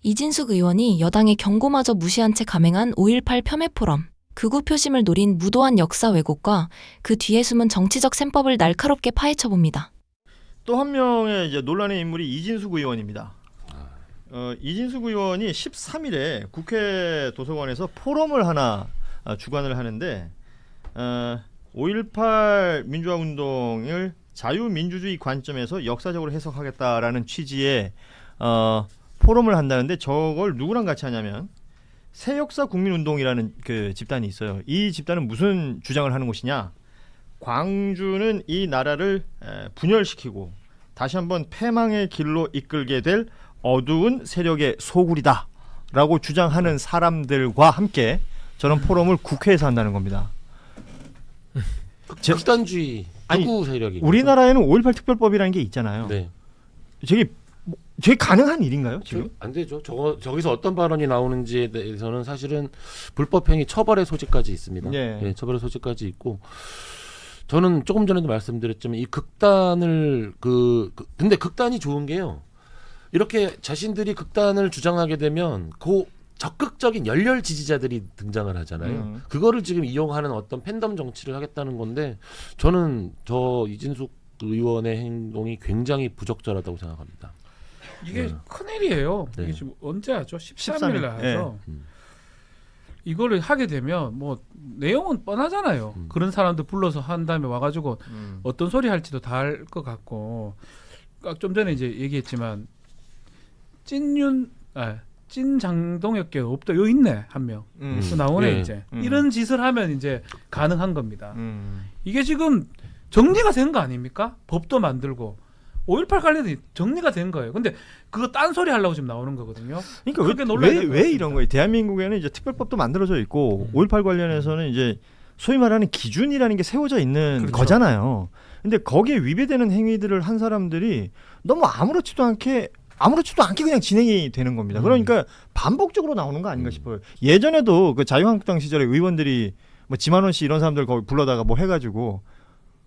이진숙 의원이 여당의 경고마저 무시한 채 감행한 5.18 폄훼 포럼. 극우 표심을 노린 무도한 역사 왜곡과 그 뒤에 숨은 정치적 셈법을 날카롭게 파헤쳐봅니다. 또 한 명의 이제 논란의 인물이 이진숙 의원입니다. 이진숙 의원이 13일에 국회 도서관에서 포럼을 하나 주관을 하는데 5.18 민주화 운동을 자유민주주의 관점에서 역사적으로 해석하겠다라는 취지의 포럼을 한다는데 저걸 누구랑 같이 하냐면 새역사 국민운동이라는 그 집단이 있어요. 이 집단은 무슨 주장을 하는 곳이냐? 광주는 이 나라를 분열시키고 다시 한번 패망의 길로 이끌게 될 어두운 세력의 소굴이다라고 주장하는 사람들과 함께 저런 포럼을 국회에서 한다는 겁니다. 극단주의 극우 세력이 우리나라에는 5.18 특별법이라는 게 있잖아요. 네. 저게 가능한 일인가요? 지금? 안 되죠. 저기서 어떤 발언이 나오는지에 대해서는 사실은 불법행위 처벌의 소지까지 있습니다. 예. 처벌의 소지까지 있고 저는 조금 전에도 말씀드렸지만 이 극단을 근데 극단이 좋은 게요. 이렇게 자신들이 극단을 주장하게 되면 적극적인 열렬 지지자들이 등장을 하잖아요. 그거를 지금 이용하는 어떤 팬덤 정치를 하겠다는 건데 저는 이진숙 의원의 행동이 굉장히 부적절하다고 생각합니다. 이게 큰일이에요. 네. 이게 지금 언제 하죠? 13일 날 해서 네. 이거를 하게 되면 뭐 내용은 뻔하잖아요. 그런 사람들 불러서 한 다음에 와가지고 어떤 소리 할지도 다 알 것 같고 좀 전에 이제 얘기했지만 찐장동혁계 없다. 여기 있네 한 명. 또 나오네 예. 이제. 이런 짓을 하면 이제 가능한 겁니다. 이게 지금 정리가 된 거 아닙니까? 법도 만들고 5.18 관련이 정리가 된 거예요. 근데 그거 딴소리 하려고 지금 나오는 거거든요. 그러니까 왜 이런 거예요? 대한민국에는 이제 특별법도 만들어져 있고 5.18 관련해서는 이제 소위 말하는 기준이라는 게 세워져 있는 그렇죠. 거잖아요. 근데 거기에 위배되는 행위들을 한 사람들이 너무 아무렇지도 않게 그냥 진행이 되는 겁니다. 그러니까 반복적으로 나오는 거 아닌가 싶어요. 예전에도 그 자유한국당 시절에 의원들이 뭐 지만원 씨 이런 사람들 거기 불러다가 뭐 해가지고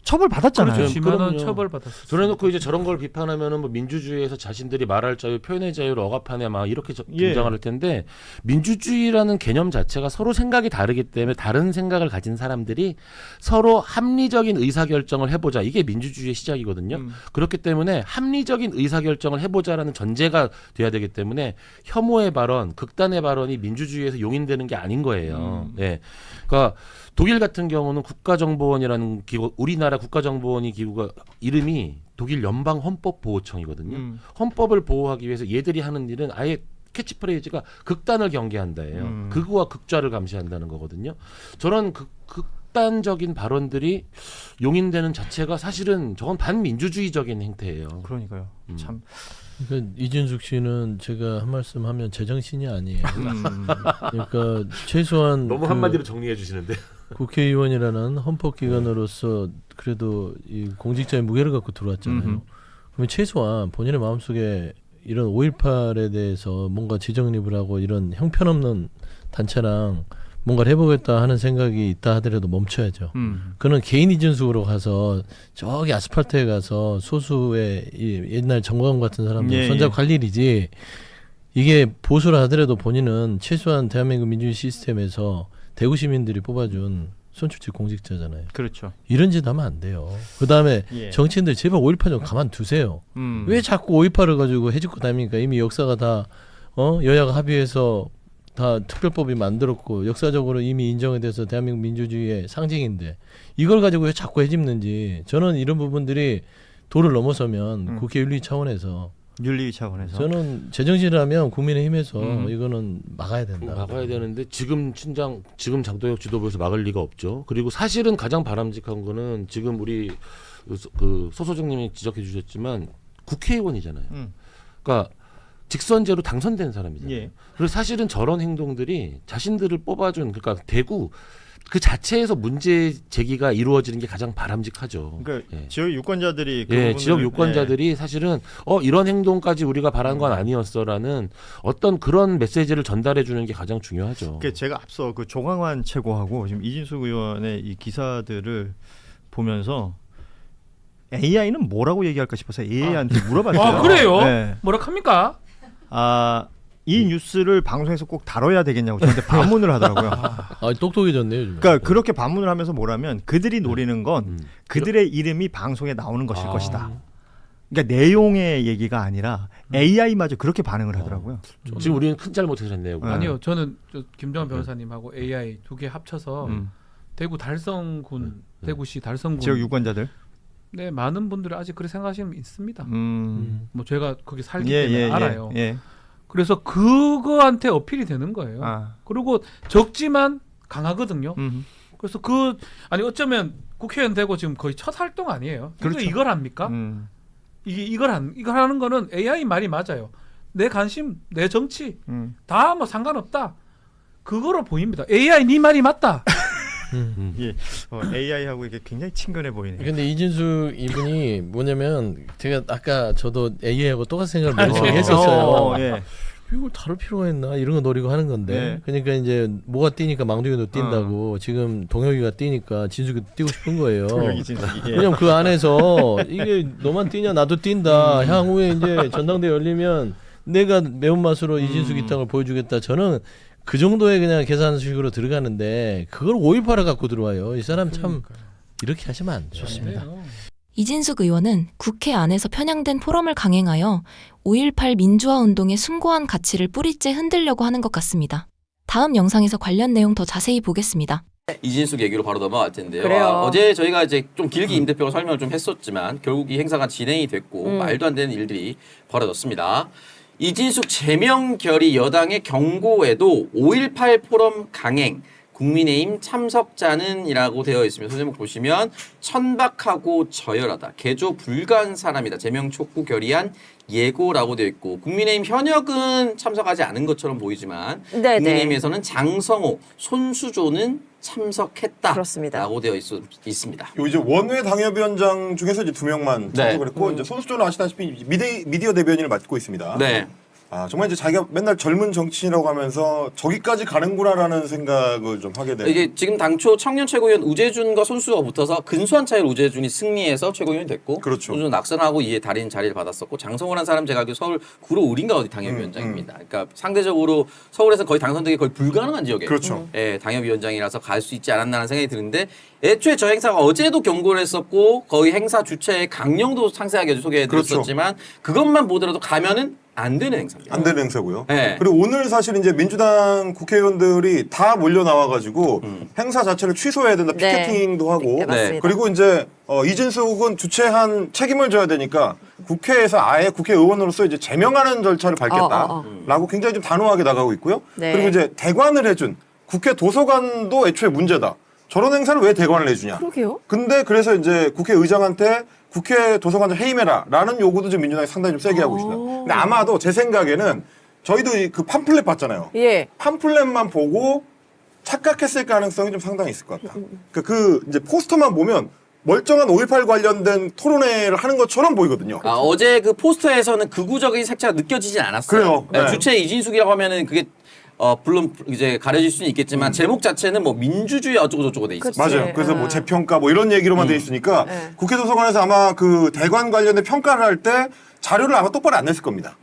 처벌 받았잖아요. 그렇죠. 지만원 그럼요. 처벌 받았어요. 그래놓고 이제 저런 걸 비판하면은 뭐 민주주의에서 자신들이 말할 자유, 표현의 자유를 억압하네 막 이렇게 등장을 할 텐데 민주주의라는 개념 자체가 서로 생각이 다르기 때문에 다른 생각을 가진 사람들이 서로 합리적인 의사결정을 해보자 이게 민주주의의 시작이거든요. 그렇기 때문에 합리적인 의사결정을 해보자라는 전제가 돼야 되기 때문에 혐오의 발언, 극단의 발언이 민주주의에서 용인되는 게 아닌 거예요. 네. 그러니까 독일 같은 경우는 국가정보원이라는 기구, 우리나라 국가정보원이 기구가 이름이 독일 연방헌법보호청이거든요. 헌법을 보호하기 위해서 얘들이 하는 일은 아예 캐치프레이즈가 극단을 경계한다예요. 극우와 극좌를 감시한다는 거거든요. 저런 극단적인 발언들이 용인되는 자체가 사실은 저건 반민주주의적인 행태예요. 그러니까요. 참. 그러니까 이진숙 씨는 제가 한 말씀 하면 제정신이 아니에요. 그러니까 최소한 너무 한마디로 정리해 주시는데. 국회의원이라는 헌법기관으로서 그래도 이 공직자의 무게를 갖고 들어왔잖아요. 그러면 최소한 본인의 마음속에 이런 5.18에 대해서 뭔가 지정립을 하고 이런 형편없는 단체랑 뭔가를 해보겠다 하는 생각이 있다 하더라도 멈춰야죠. 그는 개인 이진숙으로 가서 저기 아스팔트에 가서 소수의 이 옛날 정광훈 같은 사람들 손잡고 할 일이지 이게 보수를 하더라도 본인은 최소한 대한민국 민주주의 시스템에서 대구 시민들이 뽑아준 선출직 공직자잖아요. 그렇죠. 이런 짓 하면 안 돼요. 그다음에 정치인들 제발 5.18 좀 가만두세요. 왜 자꾸 5.18을 가지고 해집고 다닙니까? 이미 역사가 다 여야가 합의해서 다 특별법이 만들었고 역사적으로 이미 인정이 돼서 대한민국 민주주의의 상징인데 이걸 가지고 왜 자꾸 해집는지 저는 이런 부분들이 도를 넘어서면 국회 윤리 차원에서 저는 제정신이라면 국민의힘에서 이거는 막아야 된다. 막아야 되는데 지금 장도혁 지도부에서 막을 리가 없죠. 그리고 사실은 가장 바람직한 거는 지금 우리 그 소소장님이 지적해 주셨지만 국회의원이잖아요. 그러니까 직선제로 당선된 사람이잖아요. 그래서 사실은 저런 행동들이 자신들을 뽑아준 그러니까 대구 그 자체에서 문제 제기가 이루어지는 게 가장 바람직하죠. 그러니까 지역 유권자들이 지역 유권자들이 사실은 이런 행동까지 우리가 바란 건 아니었어라는 어떤 그런 메시지를 전달해 주는 게 가장 중요하죠. 그러니까 제가 앞서 그 조광환 최고하고 지금 이진숙 의원의 이 기사들을 보면서 AI는 뭐라고 얘기할까 싶어서 AI한테 물어봤어요. 아 그래요? 네. 뭐라 합니까? 이 뉴스를 방송에서 꼭 다뤄야 되겠냐고 저한테 반문을 하더라고요. 아, 똑똑해졌네요. 요즘에. 그러니까 그렇게 반문을 하면서 뭐라면 그들이 노리는 건 그들의 이름이 방송에 나오는 것일 아. 것이다. 그러니까 내용의 얘기가 아니라 AI마저 그렇게 반응을 하더라고요. 지금 우리는 큰 잘못했네요. 네. 아니요, 저는 김정은 변호사님하고 AI 두 개 합쳐서 음. 대구 달성군, 대구시 달성군 지역 유권자들. 네, 많은 분들이 아직 그렇게 생각하시는 분 있습니다. 뭐 제가 거기 살기 때문에 알아요. 예. 그래서 그거한테 어필이 되는 거예요. 아. 그리고 적지만 강하거든요. 음. 그래서 어쩌면 국회의원 되고 지금 거의 첫 활동 아니에요. 그렇죠. 이걸 합니까? 이걸 하는 거는 AI 말이 맞아요. 내 관심, 내 정치 다 뭐 상관없다. 그거로 보입니다. AI 네 말이 맞다. 예. AI하고 이게 굉장히 친근해 보이네요. 근데 이진숙 이분이 뭐냐면 제가 아까 저도 AI하고 똑같은 생각을 머릿속에 했었어요. 예. 이걸 다룰 필요가 있나 이런 거 노리고 하는 건데 네. 그러니까 이제 뭐가 뛰니까 망둥이도 뛴다고 지금 동혁이가 뛰니까 진숙이도 뛰고 싶은 거예요. 여기 진짜. 예. 왜냐면 그 안에서 이게 너만 뛰냐 나도 뛴다. 향후에 이제 전당대 열리면 내가 매운맛으로 이진숙 이탕을 보여주겠다. 저는 그 정도의 그냥 계산식으로 들어가는데 그걸 5.18을 갖고 들어와요. 이 사람 참 이렇게 하시면 안 돼요. 좋습니다. 이진숙 의원은 국회 안에서 편향된 포럼을 강행하여 5.18 민주화 운동의 숭고한 가치를 뿌리째 흔들려고 하는 것 같습니다. 다음 영상에서 관련 내용 더 자세히 보겠습니다. 이진숙 얘기로 바로 넘어갈 텐데요. 그래요. 어제 저희가 이제 좀 길게 임 대표가 설명을 좀 했었지만 결국 이 행사가 진행이 됐고 말도 안 되는 일들이 벌어졌습니다. 이진숙 제명 결의 여당의 경고에도 5.18 포럼 강행 국민의힘 참석자는이라고 되어 있으며 소제목 보시면 천박하고 저열하다. 개조 불가한 사람이다. 제명 촉구 결의안 예고라고 되어 있고 국민의힘 현역은 참석하지 않은 것처럼 보이지만 네네. 국민의힘에서는 장성호, 손수조는 참석했다라고 그렇습니다. 되어 있습니다. 요 이제 원외 당협위원장 중에서 이제 2명만 네. 참석을 했고 이제 손수조는 아시다시피 미디어 대변인을 맡고 있습니다. 네. 아 정말 이제 자기가 맨날 젊은 정치인이라고 하면서 저기까지 가는구나라는 생각을 좀 하게 되는. 이게 지금 당초 청년 최고위원 우재준과 손수가 붙어서 근소한 차이로 우재준이 승리해서 최고위원이 됐고 그렇죠. 손수는 낙선하고 이에 달인 자리를 받았었고 장성호라는 사람 제가 알기로 서울 구로 을인가 어디 당협위원장입니다. 그러니까 상대적으로 서울에서 거의 당선되기 거의 불가능한 지역에 그렇죠. 예, 당협위원장이라서 갈 수 있지 않았나라는 생각이 드는데 애초에 저 행사가 어제도 경고를 했었고 거의 행사 주체의 강령도 상세하게 소개해드렸었지만 그것만 보더라도 가면은 안 되는 행사입니다. 안 되는 행사고요. 네. 그리고 오늘 사실 이제 민주당 국회의원들이 다 몰려 나와가지고 행사 자체를 취소해야 된다 네. 피켓팅도 하고. 네, 맞습니다. 그리고 이제 이진숙은 주최한 책임을 져야 되니까 국회에서 아예 국회의원으로서 이제 제명하는 절차를 밟겠다라고 굉장히 좀 단호하게 나가고 있고요. 네. 그리고 이제 대관을 해준 국회 도서관도 애초에 문제다. 저런 행사를 왜 대관을 해주냐. 그러게요. 근데 그래서 이제 국회의장한테 국회 도서관을 해임해라라는 요구도 지금 민주당이 상당히 좀 세게 하고 있습니다. 근데 아마도 제 생각에는 저희도 그 팜플렛 봤잖아요. 예. 팜플렛만 보고 착각했을 가능성이 좀 상당히 있을 것 같다. 그 이제 포스터만 보면 멀쩡한 5.18 관련된 토론회를 하는 것처럼 보이거든요. 어제 그 포스터에서는 극우적인 색채가 느껴지진 않았어요. 그래요. 네. 주체 이진숙이라고 하면은 그게 물론 이제 가려질 수는 있겠지만 제목 자체는 뭐 민주주의 어쩌고 저쩌고 돼 있어요. 그치. 맞아요. 그래서 뭐 재평가 뭐 이런 얘기로만 돼 있으니까 네. 국회 도서관에서 아마 그 대관 관련된 평가를 할 때 자료를 아마 똑바로 안 냈을 겁니다.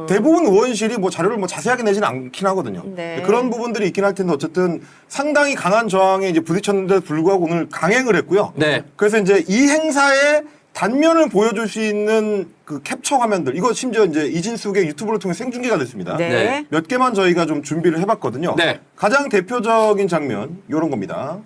대부분 의원실이 뭐 자료를 뭐 자세하게 내지는 않긴 하거든요. 네. 그런 부분들이 있긴 할 텐데 어쨌든 상당히 강한 저항에 이제 부딪혔는데도 불구하고 오늘 강행을 했고요. 네. 그래서 이제 이 행사의 단면을 보여줄 수 있는 그 캡처 화면들 이거 심지어 이제 이진숙의 유튜브를 통해 생중계가 됐습니다. 네. 네. 몇 개만 저희가 좀 준비를 해봤거든요. 네. 가장 대표적인 장면 이런 겁니다.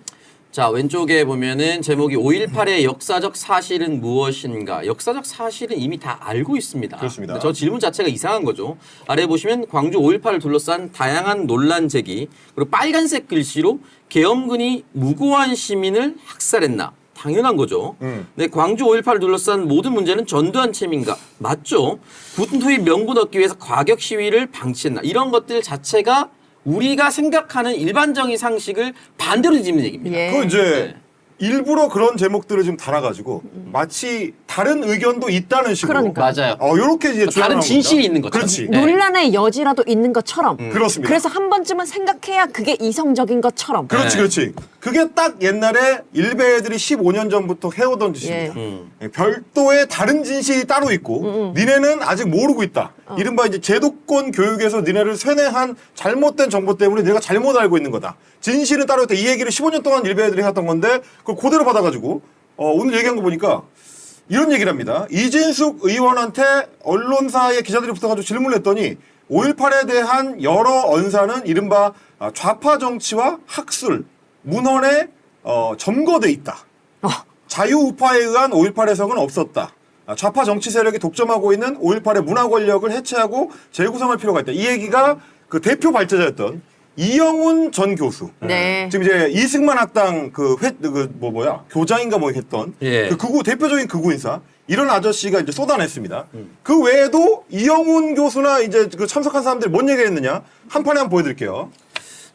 자, 왼쪽에 보면은 제목이 5.18의 역사적 사실은 무엇인가. 역사적 사실은 이미 다 알고 있습니다. 그렇습니다. 근데 저 질문 자체가 이상한 거죠. 아래 보시면 광주 5.18을 둘러싼 다양한 논란 제기, 그리고 빨간색 글씨로 계엄군이 무고한 시민을 학살했나. 당연한 거죠. 근데 광주 5.18을 둘러싼 모든 문제는 전두환 책임인가? 맞죠. 군투입 명분 얻기 위해서 과격 시위를 방치했나? 이런 것들 자체가 우리가 생각하는 일반적인 상식을 반대로 뒤집는 얘기입니다. 예. 그 이제 일부러 그런 제목들을 지금 달아가지고 마치 다른 의견도 있다는 식으로 그러니까. 맞아요. 요렇게 이제 다른 주장을 진실이 합니다. 있는 것처럼. 그렇지. 네. 논란의 여지라도 있는 것처럼. 그렇습니다. 그래서 한 번쯤은 생각해야 그게 이성적인 것처럼. 그렇지, 네. 그렇지. 그게 딱 옛날에 일베애들이 15년 전부터 해오던 짓입니다. 예. 별도의 다른 진실이 따로 있고, 니네는 아직 모르고 있다. 이른바 이제 제도권 교육에서 니네를 세뇌한 잘못된 정보 때문에 니네가 잘못 알고 있는 거다. 진실은 따로 있다. 이 얘기를 15년 동안 일베애들이 했던 건데, 그걸 그대로 받아가지고, 오늘 얘기한 거 보니까, 이런 얘기를 합니다. 이진숙 의원한테 언론사의 기자들이 붙어가지고 질문을 했더니 5.18에 대한 여러 언사는 이른바 좌파 정치와 학술, 문헌에 점거돼 있다. 자유우파에 의한 5.18 해석은 없었다. 좌파 정치 세력이 독점하고 있는 5.18의 문화 권력을 해체하고 재구성할 필요가 있다. 이 얘기가 그 대표 발제자였던 이영훈 전 교수. 네. 지금 이제 이승만 학당 교장인가 뭐 했던 예. 그 극우 대표적인 극우 인사 이런 아저씨가 이제 쏟아냈습니다. 그 외에도 이영훈 교수나 이제 그 참석한 사람들이 뭔 얘기를 했느냐 한 판에 한번 보여드릴게요.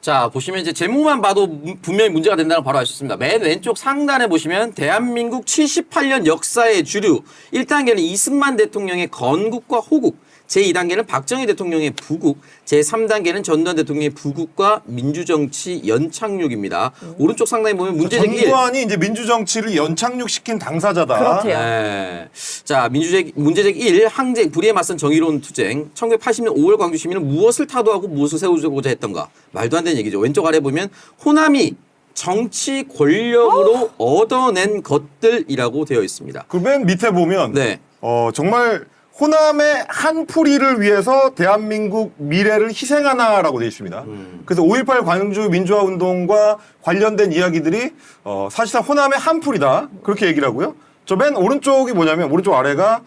자, 보시면 이제 제목만 봐도 분명히 문제가 된다는 걸 바로 알 수 있습니다. 맨 왼쪽 상단에 보시면 대한민국 78년 역사의 주류 1단계는 이승만 대통령의 건국과 호국, 제2단계는 박정희 대통령의 부국, 제3단계는 전두환 대통령의 부국과 민주정치 연착륙입니다. 오른쪽 상단에 보면 문제제기 1. 전두환이 이제 민주정치를 연착륙시킨 당사자다. 그렇대요. 네. 자, 문제제기 1. 항쟁, 불의에 맞선 정의로운 투쟁. 1980년 5월 광주 시민은 무엇을 타도하고 무엇을 세우고자 했던가. 말도 안 되는 얘기죠. 왼쪽 아래 보면 호남이 정치 권력으로 얻어낸 것들이라고 되어 있습니다. 그 맨 밑에 보면 네. 정말 호남의 한 풀이를 위해서 대한민국 미래를 희생하나라고 되어 있습니다. 그래서 5.18 광주 민주화 운동과 관련된 이야기들이 사실상 호남의 한 풀이다. 그렇게 얘기를 하고요. 저 맨 오른쪽이 뭐냐면 오른쪽 아래가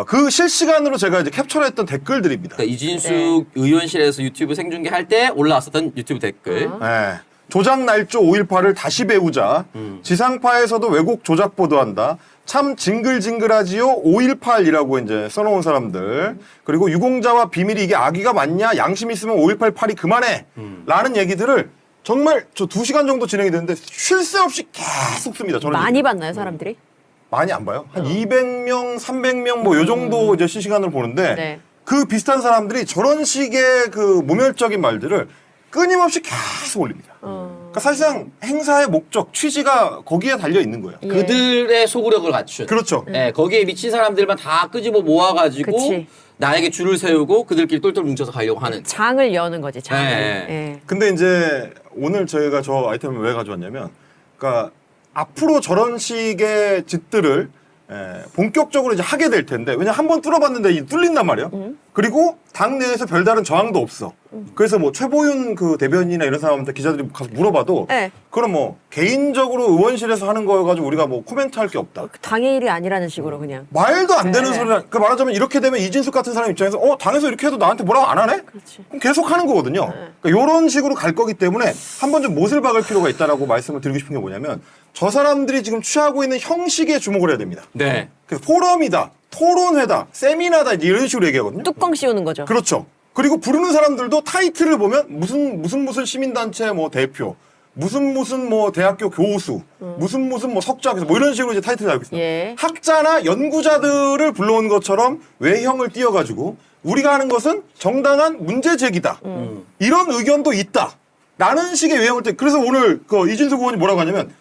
그 실시간으로 제가 이제 캡처했던 댓글들입니다. 그러니까 이진숙 의원실에서 유튜브 생중계할 때 올라왔었던 유튜브 댓글. 네. 조작 날조 5.18을 다시 배우자. 지상파에서도 왜곡 조작 보도한다. 참 징글징글하지요 5.18이라고 이제 써놓은 사람들. 그리고 유공자와 비밀이 이게 악의가 맞냐? 양심 있으면 5.18 파리 그만해. 라는 얘기들을 정말 저 2시간 정도 진행이 됐는데 쉴 새 없이 계속 씁니다. 저는 많이 봤나요, 사람들이? 많이 안 봐요. 한 200명, 300명 뭐 요 정도 이제 실시간으로 보는데 네. 그 비슷한 사람들이 저런 식의 그 모멸적인 말들을 끊임없이 계속 올립니다. 그러니까 사실상 행사의 목적, 취지가 거기에 달려 있는 거예요. 그들의 소구력을 갖춘. 그렇죠. 네, 거기에 미친 사람들만 다 끄집어 모아가지고 그치. 나에게 줄을 세우고 그들끼리 똘똘 뭉쳐서 가려고 하는. 장을 여는 거지, 장을. 네. 예. 근데 이제 오늘 저희가 저 아이템을 왜 가져왔냐면, 그러니까 앞으로 저런 식의 짓들을 본격적으로 이제 하게 될 텐데, 왜냐 한번 뚫어봤는데 이 뚫린단 말이에요. 그리고 당 내에서 별다른 저항도 없어. 그래서 뭐 최보윤 그 대변인이나 이런 사람한테 기자들이 가서 물어봐도, 네. 그럼 뭐 개인적으로 의원실에서 하는 거여가지고 우리가 뭐 코멘트할 게 없다. 당의 일이 아니라는 식으로 그냥. 말도 안 되는 네. 소리라. 그 말하자면 이렇게 되면 이진숙 같은 사람 입장에서 당에서 이렇게 해도 나한테 뭐라고 안 하네? 그렇지. 그럼 계속 하는 거거든요. 그러니까 이런 식으로 갈 거기 때문에 한번 좀 못을 박을 필요가 있다라고 말씀을 드리고 싶은 게 뭐냐면 저 사람들이 지금 취하고 있는 형식에 주목을 해야 됩니다. 네. 그래서 포럼이다, 토론회다, 세미나다 이런 식으로 얘기하거든요. 뚜껑 씌우는 거죠. 그렇죠. 그리고 부르는 사람들도 타이틀을 보면 무슨 시민단체 뭐 대표, 무슨 뭐 대학교 교수, 무슨 뭐 석좌교수 뭐 이런 식으로 이제 타이틀을 달고 있어요. 예. 학자나 연구자들을 불러온 것처럼 외형을 띄워가지고 우리가 하는 것은 정당한 문제 제기다. 이런 의견도 있다. 라는 식의 외형을 그래서 오늘 그 이진숙 의원이 뭐라고 하냐면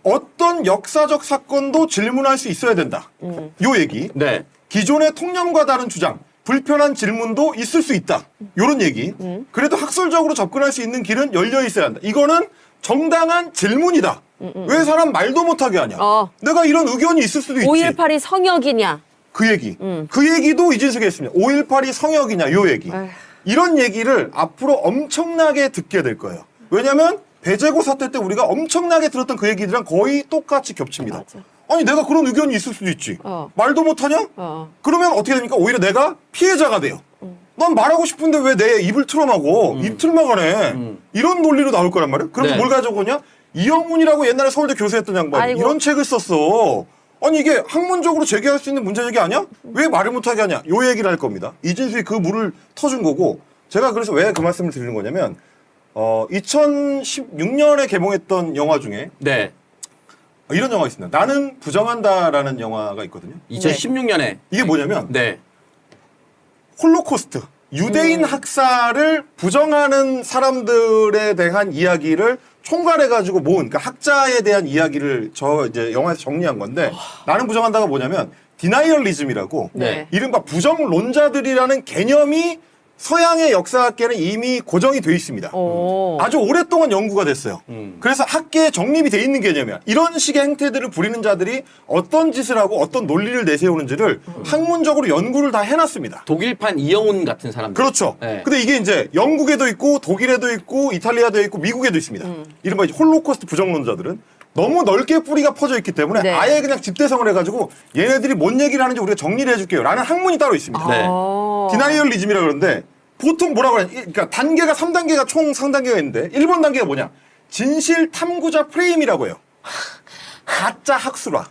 어떤 역사적 사건도 질문할 수 있어야 된다. 요 얘기. 네. 기존의 통념과 다른 주장, 불편한 질문도 있을 수 있다. 요런 얘기. 그래도 학술적으로 접근할 수 있는 길은 열려 있어야 한다. 이거는 정당한 질문이다. 왜 사람 말도 못하게 하냐. 내가 이런 의견이 있을 수도 있지. 5.18이 성역이냐. 그 얘기. 그 얘기도 이진숙이 했습니다. 5.18이 성역이냐 요 얘기. 에휴. 이런 얘기를 앞으로 엄청나게 듣게 될 거예요. 왜냐하면 배재고 사태 때 우리가 엄청나게 들었던 그 얘기들이랑 거의 똑같이 겹칩니다. 맞아. 아니 내가 그런 의견이 있을 수도 있지. 말도 못하냐? 어. 그러면 어떻게 됩니까? 오히려 내가 피해자가 돼요. 난 말하고 싶은데 왜 내 입을 틀어막어? 입 틀막하네. 이런 논리로 나올 거란 말이에요. 그럼 네. 뭘 가져오냐? 이영훈이라고 옛날에 서울대 교수했던 양반 아이고. 이런 책을 썼어. 아니 이게 학문적으로 제기할 수 있는 문제 제기 아니야? 왜 말을 못하게 하냐? 요 얘기를 할 겁니다. 이진숙이 그 물을 터준 거고 제가 그래서 왜 그 말씀을 드리는 거냐면 2016년에 개봉했던 영화 중에 네. 이런 영화가 있습니다. 나는 부정한다라는 영화가 있거든요. 2016년에 이게 뭐냐면 네. 홀로코스트 유대인 학살을 부정하는 사람들에 대한 이야기를 총괄해가지고 모은 그러니까 학자에 대한 이야기를 저 이제 영화에서 정리한 건데 나는 부정한다가 뭐냐면 디나이얼리즘이라고 네. 이른바 부정론자들이라는 개념이 서양의 역사학계는 이미 고정이 돼 있습니다. 오. 아주 오랫동안 연구가 됐어요. 음. 그래서 학계에 정립이 돼 있는 개념이야. 이런 식의 행태들을 부리는 자들이 어떤 짓을 하고 어떤 논리를 내세우는지를 학문적으로 연구를 다 해놨습니다. 독일판 이영훈 같은 사람들. 그렇죠. 네. 근데 이게 이제 영국에도 있고 독일에도 있고 이탈리아도 있고 미국에도 있습니다. 이른바 이제 홀로코스트 부정론자들은 너무 넓게 뿌리가 퍼져 있기 때문에 네. 아예 그냥 집대성을 해가지고 얘네들이 뭔 얘기를 하는지 우리가 정리를 해줄게요. 라는 학문이 따로 있습니다. 네. 디나이얼리즘이라 그러는데 보통 뭐라고 하냐. 그러니까 단계가 3단계가 총 3단계가 있는데 1번 단계가 뭐냐. 진실 탐구자 프레임이라고 해요. 가짜 학술화.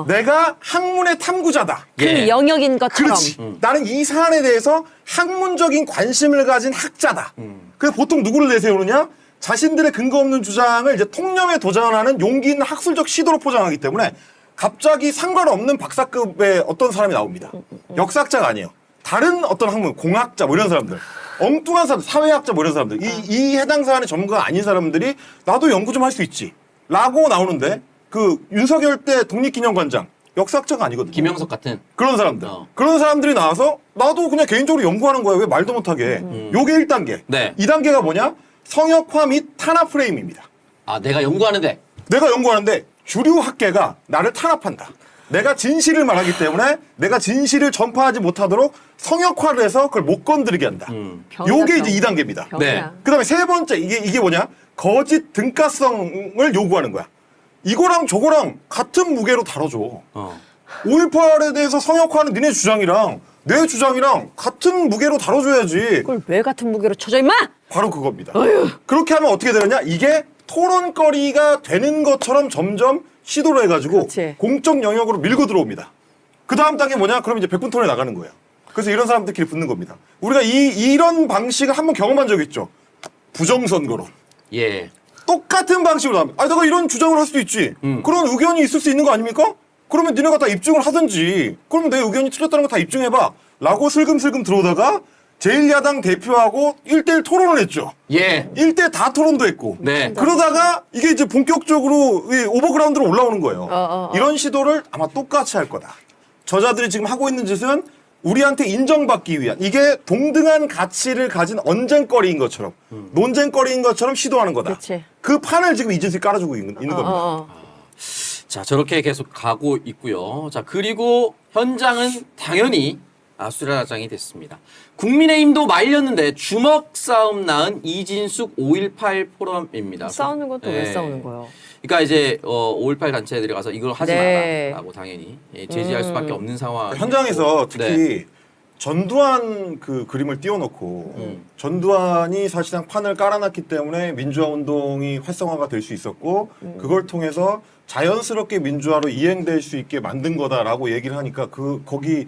내가 학문의 탐구자다. 그 예. 영역인 것처럼. 그렇지. 나는 이 사안에 대해서 학문적인 관심을 가진 학자다. 그래서 보통 누구를 내세우느냐? 자신들의 근거 없는 주장을 이제 통념에 도전하는 용기 있는 학술적 시도로 포장하기 때문에 갑자기 상관없는 박사급의 어떤 사람이 나옵니다. 역사학자가 아니에요. 다른 어떤 학문, 공학자 뭐 이런 사람들. 엉뚱한 사람들, 사회학자 뭐 이런 사람들. 이 해당 사안의 전문가가 아닌 사람들이 나도 연구 좀 할 수 있지. 라고 나오는데 그 윤석열 때 독립기념관장 역사학자가 아니거든요. 김영석 같은. 그런 사람들. 어. 그런 사람들이 나와서 나도 그냥 개인적으로 연구하는 거야. 왜 말도 못하게. 요게 1단계. 네. 2단계가 뭐냐? 성역화 및 탄압 프레임입니다. 아, 내가 연구하는데. 내가 연구하는데 주류 학계가 나를 탄압한다. 내가 진실을 말하기 때문에 내가 진실을 전파하지 못하도록 성역화를 해서 그걸 못 건드리게 한다. 병이다, 요게 병. 이제 2단계입니다. 병이야. 네. 그 다음에 세 번째, 이게 뭐냐? 거짓 등가성을 요구하는 거야. 이거랑 저거랑 같은 무게로 다뤄줘. 5.18에 대해서 성역화하는 니네 주장이랑 내 주장이랑 같은 무게로 다뤄줘야지. 그걸 왜 같은 무게로 쳐져 임마? 바로 그겁니다. 그렇게 하면 어떻게 되느냐? 이게 토론거리가 되는 것처럼 점점 시도를 해가지고 그렇지. 공적 영역으로 밀고 들어옵니다. 그 다음 단계 뭐냐? 그럼 이제 백분 토론에 나가는 거예요. 그래서 이런 사람들끼리 붙는 겁니다. 우리가 이런 방식을 한번 경험한 적 있죠. 부정선거론. 예. 똑같은 방식으로 하면 내가 이런 주장을 할 수도 있지. 그런 의견이 있을 수 있는 거 아닙니까? 그러면 니네가 다 입증을 하든지 그러면 내 의견이 틀렸다는 거 다 입증해봐 라고 슬금슬금 들어오다가 제1야당 대표하고 1대1 토론을 했죠. 예. 1대 다 토론도 했고 네. 그러다가 이게 이제 본격적으로 이 오버그라운드로 올라오는 거예요. 이런 시도를 아마 똑같이 할 거다. 저자들이 지금 하고 있는 짓은 우리한테 인정받기 위한 이게 동등한 가치를 가진 언쟁거리인 것처럼 논쟁거리인 것처럼 시도하는 거다. 그치. 그 판을 지금 이진수이 깔아주고 있는 겁니다. 자, 저렇게 계속 가고 있고요. 자, 그리고 현장은 당연히 아수라장이 됐습니다. 국민의힘도 말렸는데 주먹 싸움 낳은 이진숙 5.18 포럼입니다. 싸우는 것도 왜 네. 싸우는 거예요? 그러니까 이제 5.18 단체들이 가서 이걸 하지 네. 마라라고 당연히 제지할 수밖에 없는 상황. 현장에서 특히 네. 전두환 그 그림을 띄워놓고 전두환이 사실상 판을 깔아놨기 때문에 민주화 운동이 활성화가 될 수 있었고 그걸 통해서 자연스럽게 민주화로 이행될 수 있게 만든 거다라고 얘기를 하니까 거기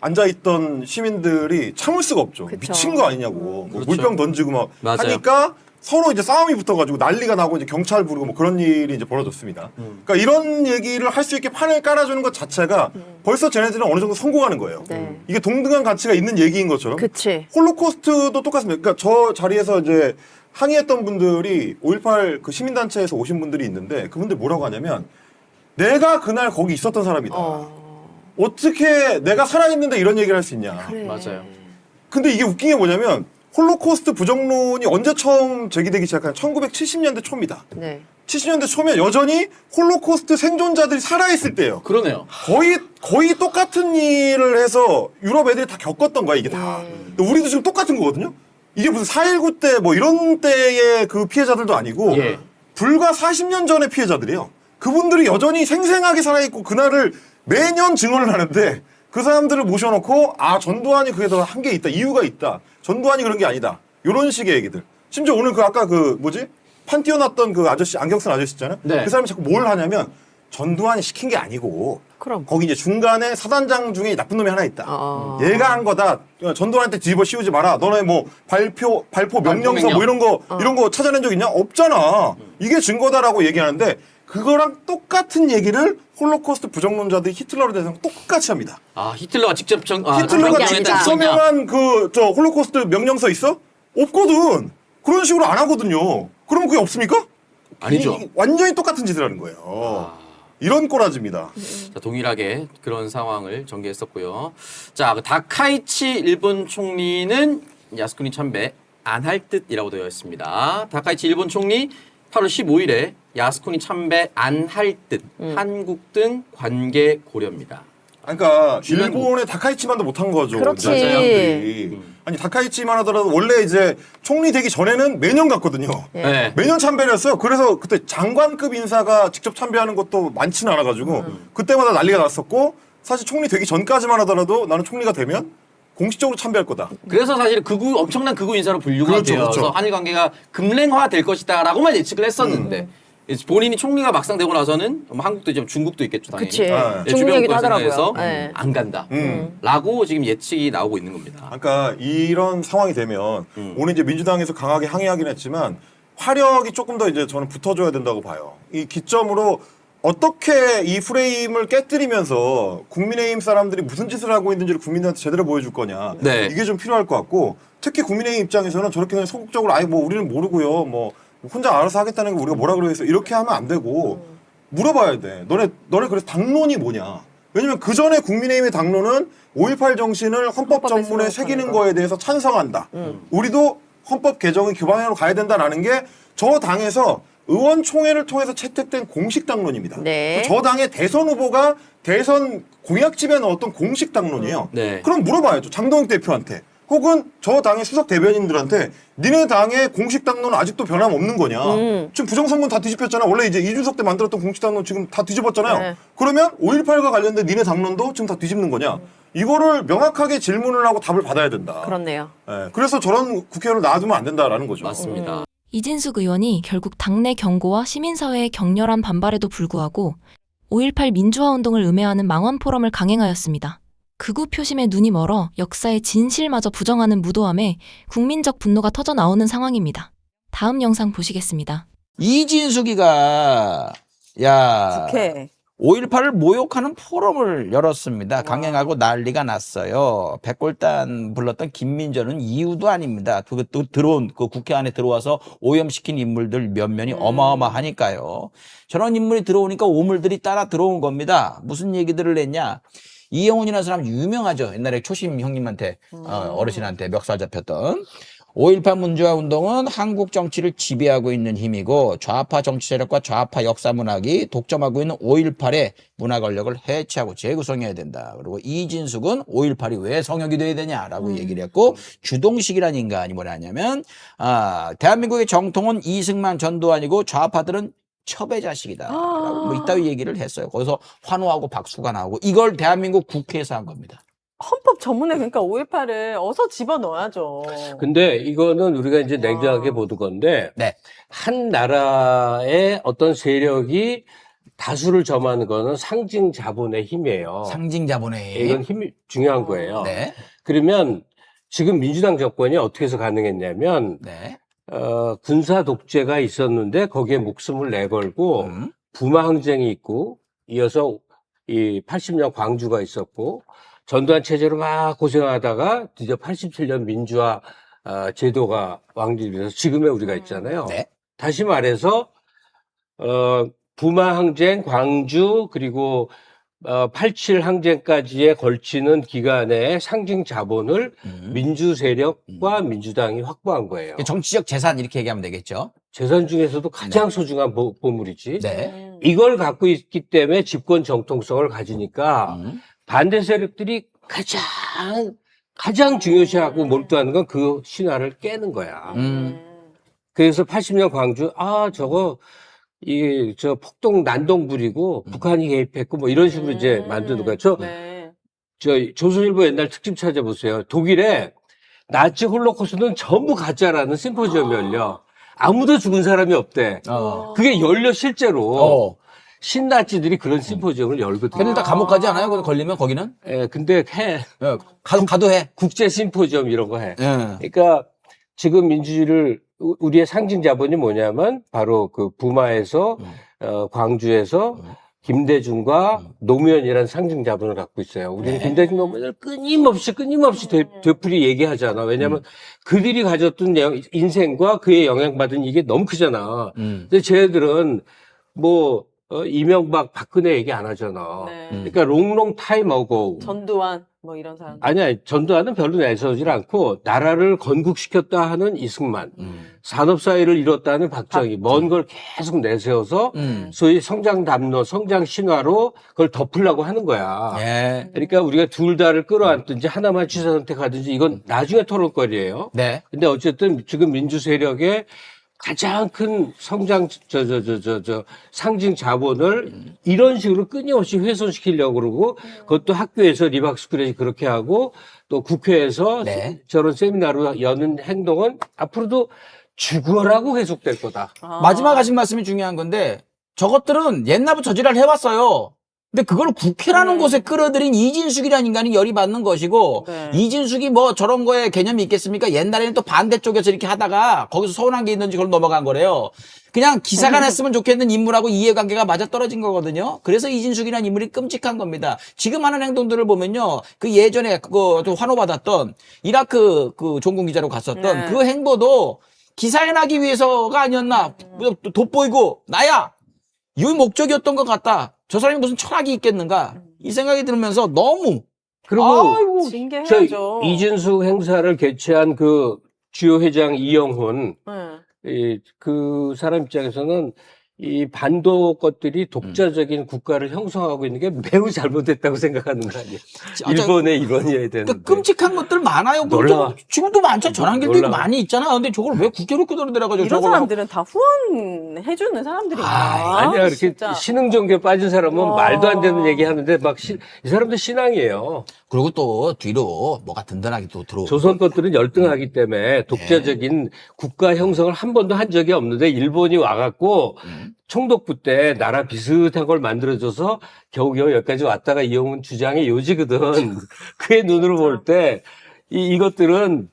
앉아있던 시민들이 참을 수가 없죠. 그쵸. 미친 거 아니냐고. 뭐 그렇죠. 물병 던지고 막 맞아요. 하니까 서로 이제 싸움이 붙어가지고 난리가 나고 이제 경찰 부르고 뭐 그런 일이 이제 벌어졌습니다. 그러니까 이런 얘기를 할 수 있게 판을 깔아주는 것 자체가 벌써 쟤네들은 어느 정도 성공하는 거예요. 네. 이게 동등한 가치가 있는 얘기인 것처럼 그치. 홀로코스트도 똑같습니다. 그러니까 저 자리에서 이제 항의했던 분들이 5.18 그 시민단체에서 오신 분들이 있는데 그분들 뭐라고 하냐면 내가 그날 거기 있었던 사람이다. 어떻게 내가 살아있는데 이런 얘기를 할 수 있냐. 그래. 맞아요. 근데 이게 웃긴 게 뭐냐면 홀로코스트 부정론이 언제 처음 제기되기 시작한 1970년대 초입니다. 네. 70년대 초면 여전히 홀로코스트 생존자들이 살아있을 때예요. 그러네요. 거의 똑같은 일을 해서 유럽 애들이 다 겪었던 거야 이게 다. 근데 우리도 지금 똑같은 거거든요. 이게 무슨 4.19 때 뭐 이런 때의 그 피해자들도 아니고 예. 불과 40년 전의 피해자들이에요. 그분들이 여전히 생생하게 살아있고 그날을 매년 증언을 하는데 그 사람들을 모셔놓고 전두환이 그게 더 한 게 있다. 이유가 있다. 전두환이 그런 게 아니다. 이런 식의 얘기들. 심지어 오늘 아까 판 띄워놨던 그 아저씨 안경 쓴 아저씨 있잖아요. 네. 그 사람이 자꾸 뭘 하냐면 전두환이 시킨 게 아니고 그럼. 거기 이제 중간에 사단장 중에 나쁜 놈이 하나 있다. 얘가 한 거다. 전두환한테 뒤집어 씌우지 마라. 너네 뭐 발포 명령서 뭐 이런 거 찾아낸 적 있냐? 없잖아. 이게 증거다라고 얘기하는데 그거랑 똑같은 얘기를 홀로코스트 부정론자들이 히틀러에 대해서 똑같이 합니다. 아 히틀러가 직접 히틀러가 정당했다는 직접 거냐? 서명한 그 저 홀로코스트 명령서 있어? 없거든. 그런 식으로 안 하거든요. 그러면 그게 없습니까? 아니죠. 완전히 똑같은 짓을 하는 거예요. 이런 꼬라지입니다. 자, 동일하게 그런 상황을 전개했었고요. 자, 그 다카이치 일본 총리는 야스쿠니 참배 안 할 듯이라고 되어 있습니다. 다카이치 일본 총리 8월 15일에 야스쿠니 참배 안 할 듯 한국 등 관계 고려입니다. 그러니까 일본의 다카이치만도 못한 거죠. 그렇지. 이제 사람들이. 아니 다카이치만 하더라도 원래 이제 총리 되기 전에는 매년 갔거든요. 네. 매년 참배를 했어요. 그래서 그때 장관급 인사가 직접 참배하는 것도 많지는 않아가지고 그때마다 난리가 났었고 사실 총리 되기 전까지만 하더라도 나는 총리가 되면 공식적으로 참배할 거다. 그래서 사실 엄청난 극우 인사로 분류가 그렇죠, 되어서 그렇죠. 한일 관계가 금랭화 될 것이다라고만 예측을 했었는데 본인이 총리가 막상 되고 나서는 뭐 한국도 있지만 중국도 있겠죠 당연히. 그치. 아, 네, 중국 주변 얘기도 국가 하더라고요. 생각해서 네. 안 간다라고 지금 예측이 나오고 있는 겁니다. 그러니까 이런 상황이 되면 오늘 이제 민주당에서 강하게 항의하긴 했지만 화력이 조금 더 이제 저는 붙어줘야 된다고 봐요. 이 기점으로 어떻게 이 프레임을 깨뜨리면서 국민의힘 사람들이 무슨 짓을 하고 있는지를 국민들한테 제대로 보여줄 거냐. 네. 이게 좀 필요할 것 같고 특히 국민의힘 입장에서는 저렇게 그냥 소극적으로 아예 뭐 우리는 모르고요. 뭐 혼자 알아서 하겠다는 게 우리가 뭐라 그러겠어. 이렇게 하면 안 되고 물어봐야 돼. 너네 그래서 당론이 뭐냐. 왜냐면 그 전에 국민의힘의 당론은 5.18 정신을 헌법 전문에 새기는 거에 대해서 찬성한다. 우리도 헌법 개정의 그 방향으로 가야 된다라는 게 저 당에서 의원총회를 통해서 채택된 공식 당론입니다. 네. 저 당의 대선 후보가 대선 공약집에 넣었던 공식 당론이에요. 네. 그럼 물어봐야죠. 장동욱 대표한테. 혹은 저 당의 수석 대변인들한테 니네 당의 공식 당론은 아직도 변함없는 거냐. 지금 부정선거는 다 뒤집혔잖아. 원래 이제 이준석 때 만들었던 공식 당론 지금 다 뒤집었잖아요. 네. 그러면 5.18과 관련된 니네 당론도 지금 다 뒤집는 거냐. 이거를 명확하게 질문을 하고 답을 받아야 된다. 그렇네요. 예, 그래서 저런 국회의원을 놔두면 안 된다라는 거죠. 맞습니다. 이진숙 의원이 결국 당내 경고와 시민사회의 격렬한 반발에도 불구하고 5.18 민주화운동을 음해하는 망언포럼을 강행하였습니다. 극우 표심에 눈이 멀어 역사의 진실마저 부정하는 무도함에 국민적 분노가 터져 나오는 상황입니다. 다음 영상 보시겠습니다. 이진숙이가 국회. 5.18을 모욕하는 포럼을 열었습니다. 강행하고 난리가 났어요. 백골단 불렀던 김민전은 이유도 아닙니다. 또 들어온 그 국회 안에 들어와서 오염시킨 인물들 면면이 어마어마하니까요. 저런 인물이 들어오니까 오물들이 따라 들어온 겁니다. 무슨 얘기들을 했냐? 이영훈이라는 사람 유명하죠. 옛날에 초심 형님한테 어르신한테 멱살 잡혔던. 5.18 민주화 운동은 한국 정치를 지배하고 있는 힘이고 좌파 정치 세력과 좌파 역사 문학이 독점하고 있는 5.18의 문화 권력을 해체하고 재구성해야 된다. 그리고 이진숙은 5.18이 왜 성역이 돼야 되냐라고 얘기를 했고 주동식이라는 인간이 뭐냐면 대한민국의 정통은 이승만 전두환이고 좌파들은 첩의 자식이다. 라고 뭐 이따위 얘기를 했어요. 거기서 환호하고 박수가 나오고 이걸 대한민국 국회에서 한 겁니다. 헌법 전문에 그러니까 5.18을 어서 집어넣어야죠. 근데 이거는 우리가 이제 냉정하게 보는 건데 네. 한 나라의 어떤 세력이 다수를 점하는 거는 상징 자본의 힘이에요. 상징 자본의 이건 힘이 중요한 거예요. 네. 그러면 지금 민주당 정권이 어떻게 해서 가능했냐면 네. 군사 독재가 있었는데 거기에 목숨을 내걸고 부마 항쟁이 있고 이어서 이 80년 광주가 있었고 전두환 체제로 막 고생하다가 드디어 87년 민주화 제도가 왕립돼서 지금의 우리가 있잖아요. 네. 다시 말해서 부마 항쟁, 광주 그리고 87 항쟁까지에 걸치는 기간에 상징 자본을 민주 세력과 민주당이 확보한 거예요. 정치적 재산 이렇게 얘기하면 되겠죠. 재산 중에서도 가장 소중한 보물이지. 네. 이걸 갖고 있기 때문에 집권 정통성을 가지니까 반대 세력들이 가장 중요시하고 몰두하는 건 그 신화를 깨는 거야. 그래서 80년 광주, 저거, 저 폭동 난동 부리고 북한이 개입했고 뭐 이런 식으로 이제 만드는 거야. 저 조선일보 옛날 특집 찾아보세요. 독일에 나치 홀로코스트는 전부 가짜라는 심포지엄이 열려. 아무도 죽은 사람이 없대. 그게 열려 실제로. 신나치들이 그런 심포지엄을 열거든요. 걔들 다 감옥 가지 않아요? 거기 걸리면 거기는? 예, 근데 가도 해. 국제 심포지엄 이런 거 해. 예. 그러니까 지금 민주주의를 우리의 상징 자본이 뭐냐면 바로 그 부마에서 광주에서 김대중과 노무현이라는 상징 자본을 갖고 있어요. 우리는 김대중 노무현을 끊임없이 되풀이 얘기하잖아. 왜냐하면 그들이 가졌던 인생과 그의 영향받은 이게 너무 크잖아. 근데 쟤들은 뭐 이명박, 박근혜 얘기 안 하잖아. 네. 그러니까 롱롱 타임 어고. 전두환 뭐 이런 사람. 아니야, 전두환은 별로 내세우질 않고 나라를 건국시켰다 하는 이승만, 산업사회를 이뤘다는 박정희, 먼 걸 계속 내세워서 소위 성장 담로, 성장 신화로 그걸 덮으려고 하는 거야. 예. 그러니까 우리가 둘 다를 끌어안든지 하나만 취사 선택하든지 이건 나중에 토론거리예요. 네. 근데 어쨌든 지금 민주 세력의 가장 큰 성장 상징 자본을 이런 식으로 끊임없이 훼손시키려고 그러고 그것도 학교에서 리박스쿨에서 그렇게 하고 또 국회에서 네. 저런 세미나로 여는 행동은 앞으로도 죽어라고 계속될 거다. 마지막 하신 말씀이 중요한 건데 저것들은 옛날부터 저지랄 해왔어요. 근데 그걸 국회라는 곳에 끌어들인 이진숙이라는 인간이 열이 받는 것이고 네. 이진숙이 뭐 저런 거에 개념이 있겠습니까? 옛날에는 또 반대쪽에서 이렇게 하다가 거기서 서운한 게 있는지 그걸 넘어간 거래요. 그냥 기사가 냈으면 좋겠는 인물하고 이해관계가 맞아떨어진 거거든요. 그래서 이진숙이라는 인물이 끔찍한 겁니다. 지금 하는 행동들을 보면요. 그 예전에 그거 좀 환호받았던 이라크 그 종군 기자로 갔었던 네. 그 행보도 기사에 나기 위해서가 아니었나. 돋보이고 나야. 이 목적이었던 것 같다. 저 사람이 무슨 철학이 있겠는가. 이 생각이 들면서 너무 그리고 아이고, 저 징계해야죠. 이준숙 행사를 개최한 그 주요 회장 이영훈 네. 그 사람 입장에서는 이 반도 것들이 독자적인 국가를 형성하고 있는 게 매우 잘못됐다고 생각하는 거 아니에요? 일본의 일원이어야 되는데. 그러니까 끔찍한 것들 많아요. 놀라워. 지금도 많죠. 전환길도 놀라워. 많이 있잖아. 근데 저걸 왜 국회로 끌어들여가지고 이런 저걸 사람들은 다 후원해주는 사람들이야. 아니야, 이렇게 진짜. 신흥 종교에 빠진 사람은 와. 말도 안 되는 얘기 하는데 막 이 사람들 신앙이에요. 그리고 또 뒤로 뭐가 든든하게 또 들어오고. 조선 것들은 열등하기 때문에 독자적인 국가 형성을 한 번도 한 적이 없는데 일본이 와갖고 총독부 때 나라 비슷한 걸 만들어줘서 겨우겨우 여기까지 왔다가 이용훈 주장의 요지거든. 그의 눈으로 볼 때 이것들은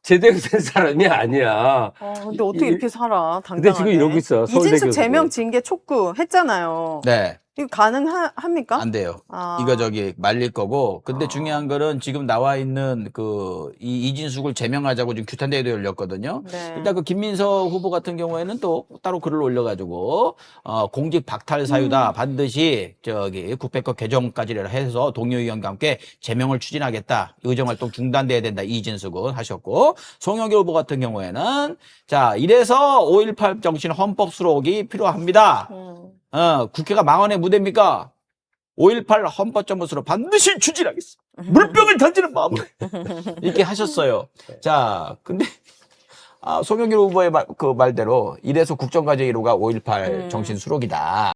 제대로 된 사람이 아니야. 근데 어떻게 이렇게 살아? 당당하게. 근데 지금 이러고 있어. 서울대 이진숙 교수는. 제명 징계 촉구 했잖아요. 네. 이거 가능합니까? 안 돼요. 아. 이거 말릴 거고. 근데 중요한 거는 지금 나와 있는 그 이진숙을 제명하자고 지금 규탄대회도 열렸거든요. 네. 일단 그 김민석 후보 같은 경우에는 또 따로 글을 올려가지고 공직 박탈 사유다. 반드시 국회법 개정까지 해서 동료의원과 함께 제명을 추진하겠다. 의정활동 중단돼야 된다. 이진숙은 하셨고 송영길 후보 같은 경우에는 자 이래서 5.18 정신 헌법 수록이 필요합니다. 국회가 망언의 무대입니까? 5.18 헌법정부수로 반드시 추진하겠습니다. 물병을 던지는 마음으로 이렇게 하셨어요. 자, 근데 송영길 후보의 그 말대로 이래서 국정과제 1호가 5.18 정신 수록이다.